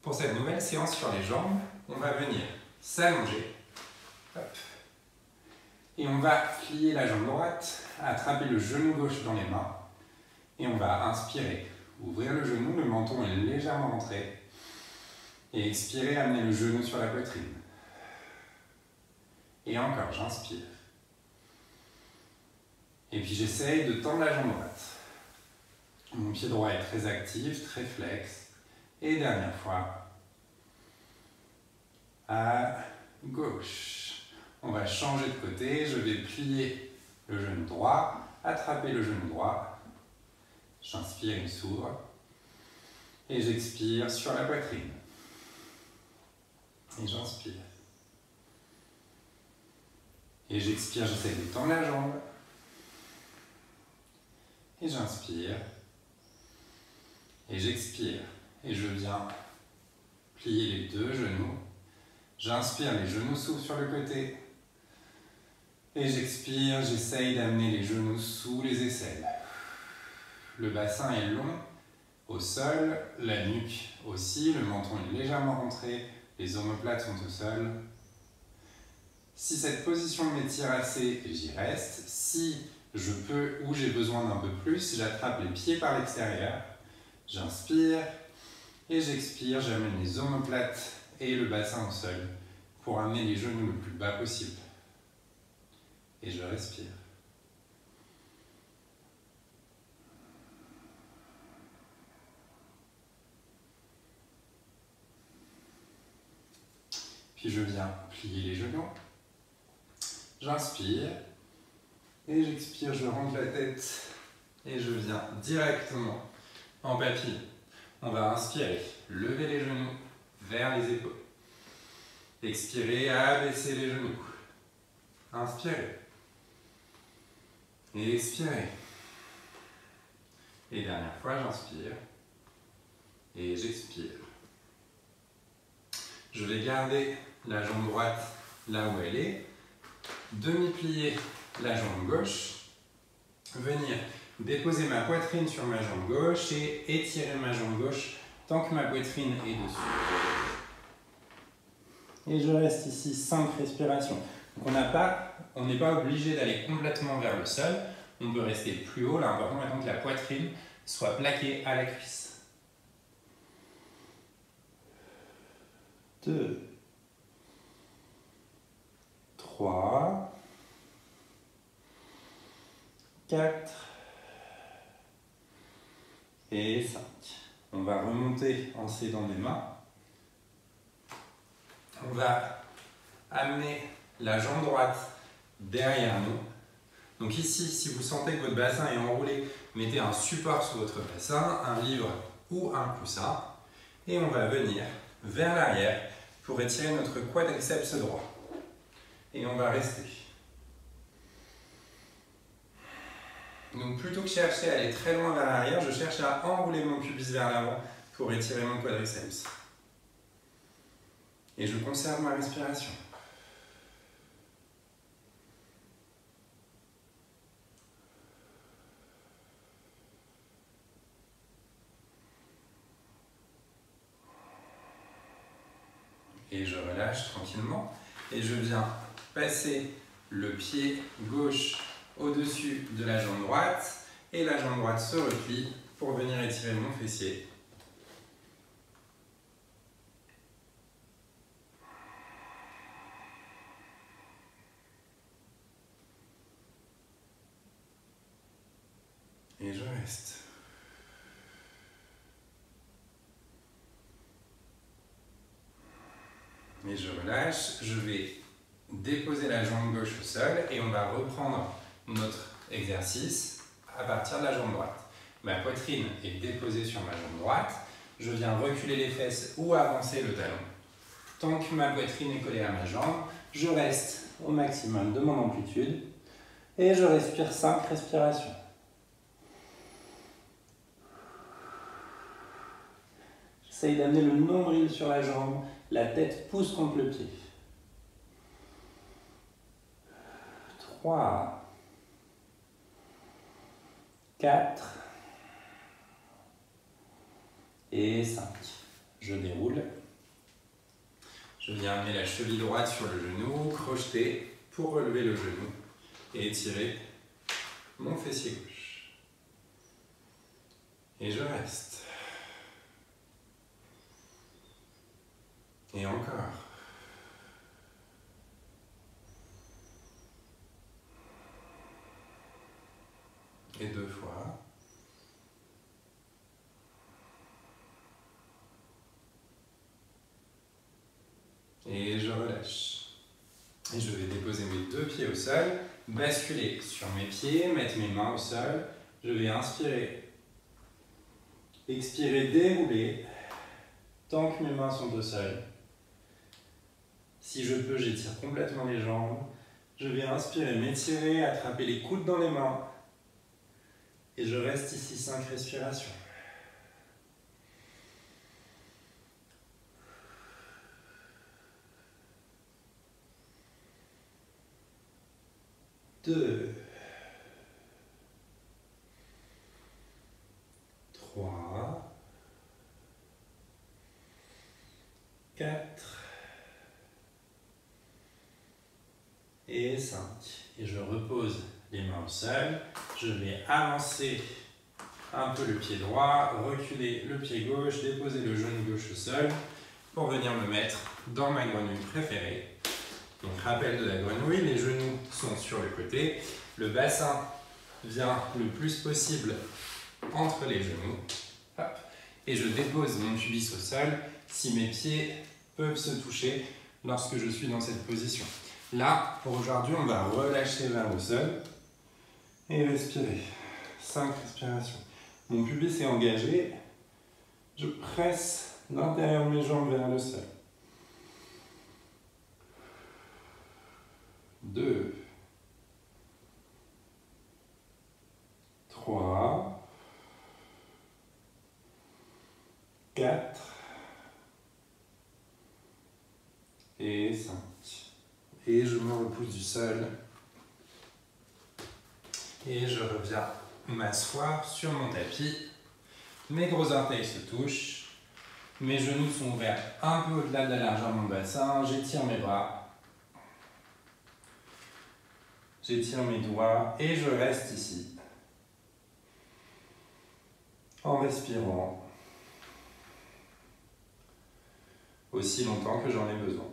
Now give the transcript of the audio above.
Pour cette nouvelle séance sur les jambes, on va venir s'allonger. Et on va plier la jambe droite, attraper le genou gauche dans les mains. Et on va inspirer, ouvrir le genou, le menton est légèrement rentré. Et expirer, amener le genou sur la poitrine. Et encore, j'inspire. Et puis j'essaye de tendre la jambe droite. Mon pied droit est très actif, très flex. Et dernière fois, à gauche. On va changer de côté, je vais plier le genou droit, attraper le genou droit. J'inspire, il s'ouvre. Et j'expire sur la poitrine. Et j'inspire. Et j'expire, j'essaie de tendre la jambe. Et j'inspire. Et j'expire. Et je viens plier les deux genoux. J'inspire, les genoux s'ouvrent sur le côté. Et j'expire, j'essaye d'amener les genoux sous les aisselles. Le bassin est long au sol, la nuque aussi, le menton est légèrement rentré, les omoplates sont au sol. Si cette position m'étire assez, j'y reste. Si je peux ou j'ai besoin d'un peu plus, j'attrape les pieds par l'extérieur. J'inspire et j'expire, j'amène les omoplates et le bassin au sol pour amener les genoux le plus bas possible. Et je respire. Puis je viens plier les genoux. J'inspire et j'expire, je rentre la tête et je viens directement en papillon. On va inspirer, lever les genoux vers les épaules. Expirer, abaisser les genoux. Inspirez. Et expirez. Et dernière fois, j'inspire. Et j'expire. Je vais garder la jambe droite là où elle est. Demi-plier la jambe gauche. Venir déposer ma poitrine sur ma jambe gauche et étirer ma jambe gauche tant que ma poitrine est dessus. Et je reste ici 5 respirations. Donc on n'est pas obligé d'aller complètement vers le sol. On peut rester plus haut. L'important étant que la poitrine soit plaquée à la cuisse. 2, 3, 4 et 5. On va remonter en s'aidant des mains. On va amener la jambe droite derrière nous. Donc ici, si vous sentez que votre bassin est enroulé, mettez un support sur votre bassin, un livre ou un coussin. Et on va venir vers l'arrière pour étirer notre quadriceps droit. Et on va rester. Donc plutôt que chercher à aller très loin vers l'arrière, je cherche à enrouler mon pubis vers l'avant pour étirer mon quadriceps. Et je conserve ma respiration. Et je relâche tranquillement. Et je viens passer le pied gauche au-dessus de la jambe droite. Et la jambe droite se replie pour venir étirer mon fessier. Et je reste. Et je relâche, je vais déposer la jambe gauche au sol et on va reprendre notre exercice à partir de la jambe droite. Ma poitrine est déposée sur ma jambe droite, je viens reculer les fesses ou avancer le talon. Tant que ma poitrine est collée à ma jambe, je reste au maximum de mon amplitude et je respire 5 respirations. J'essaye d'amener le nombril sur la jambe, la tête pousse contre le pied. 3, 4 et 5. Je déroule. Je viens amener la cheville droite sur le genou, crocheter pour relever le genou et étirer mon fessier gauche. Et je reste. Et encore. Et 2 fois. Et je relâche. Et je vais déposer mes 2 pieds au sol, basculer sur mes pieds, mettre mes mains au sol. Je vais inspirer. Expirer, dérouler, tant que mes mains sont au sol. Si je peux, j'étire complètement les jambes. Je vais inspirer, m'étirer, attraper les coudes dans les mains. Et je reste ici 5 respirations. 2, 3, 4 et 5. Et je repose les mains au sol. Je vais avancer un peu le pied droit, reculer le pied gauche, déposer le genou gauche au sol pour venir me mettre dans ma grenouille préférée. Donc rappel de la grenouille, les genoux sont sur le côté, le bassin vient le plus possible entre les genoux. Hop. Et je dépose mon pubis au sol si mes pieds peuvent se toucher lorsque je suis dans cette position. Là, pour aujourd'hui, on va relâcher vers le sol et respirer. 5 respirations. Mon pubis est engagé. Je presse l'intérieur de mes jambes vers le sol. 2, 3, 4 et 5. Et je me repousse du sol. Et je reviens m'asseoir sur mon tapis. Mes gros orteils se touchent. Mes genoux sont ouverts un peu au-delà de la largeur de mon bassin. J'étire mes bras. J'étire mes doigts et je reste ici. En respirant aussi longtemps que j'en ai besoin.